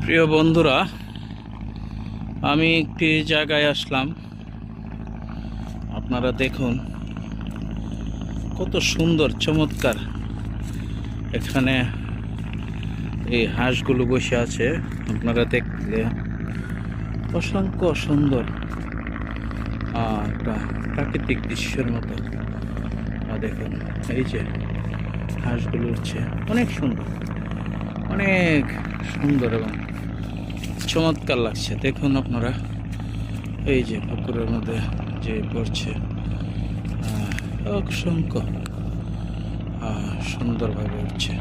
প্রিয় বন্ধুরা, আমি একটি জায়গায় আসলাম। আপনারা দেখুন কত সুন্দর চমৎকার এখানে এই হাঁসগুলো বসে আছে। আপনারা দেখলে অসংখ্য সুন্দর একটা প্রাকৃতিক দৃশ্যের মতো। দেখুন এই যে হাঁসগুলো হচ্ছে অনেক সুন্দর, অনেক সুন্দর এবং চমৎকার লাগছে। দেখুন আপনারা এই যে পুকুরের মধ্যে যে পড়ছে অসংখ্য সুন্দরভাবে উঠছে।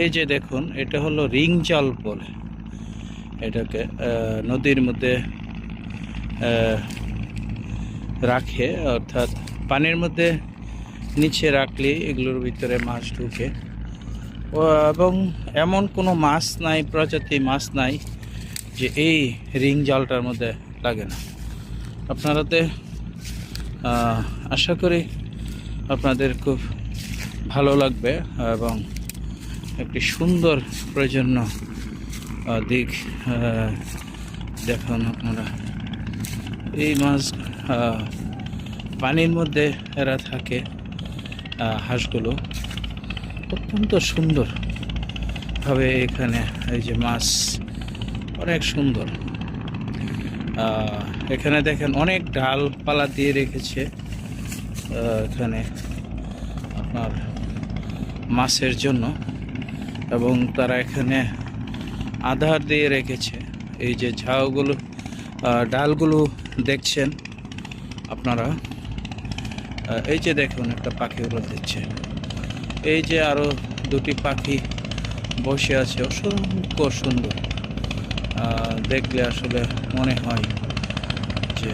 এই যে দেখুন, এটা হলো রিং জাল বলে। এটাকে নদীর মধ্যে রাখে, অর্থাৎ পানির মধ্যে নিচে রাখলে এগুলোর ভিতরে মাছ ঢুকে। এবং এমন কোনো মাছ নাই, প্রজাতি মাছ নাই যে এই রিং জালটার মধ্যে লাগে না। আপনারাতে আশা করি আপনাদের খুব ভালো লাগবে এবং একটি সুন্দর প্রয়োজন্য দিক দেখুন আপনারা। এই মাছ পানির মধ্যে এরা থাকে, হাঁসগুলো অত্যন্ত সুন্দরভাবে এখানে এই যে মাছ অনেক সুন্দর। এখানে দেখেন অনেক ডালপালা দিয়ে রেখেছে এখানে আপনার মাছের জন্য, এবং তারা এখানে আধার দিয়ে রেখেছে। এই যে ঝাউগুলো, ডালগুলো দেখছেন আপনারা। এই যে দেখুন একটা পাখি উড়ে দিচ্ছে। এই যে আরো দুটি পাখি বসে আছে, অসংখ্য সুন্দর। দেখলে আসলে মনে হয় যে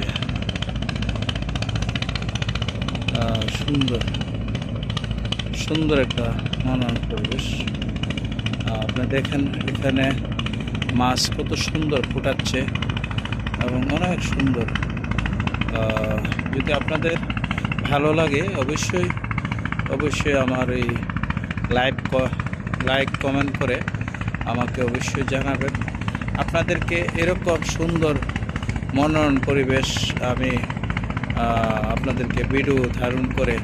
সুন্দর সুন্দর একটা মনোরম পরিবেশ। আপনি দেখেন এখানে মাছ কত সুন্দর ফুটাচ্ছে এবং অনেক সুন্দর। যদি আপনাদের ভালো লাগে অবশ্যই অবশ্যই আমার এই লাইক কমেন্ট করে আমাকে অবশ্যই জানাবেন। আপনাদেরকে এরকম সুন্দর মনোরম পরিবেশ আমি আপনাদেরকে ভিডিও ধারণ করে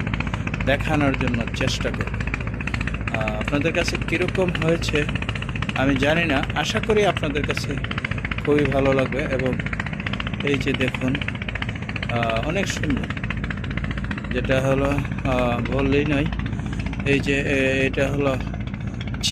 দেখানোর জন্য চেষ্টা করব। আপনাদের কাছে কীরকম হয়েছে আমি জানি না, আশা করি আপনাদের কাছে খুবই ভালো লাগবে। এবং এই যে দেখুন অনেক সুন্দর, যেটা হলো বললেই নয়। এই যে এটা হলো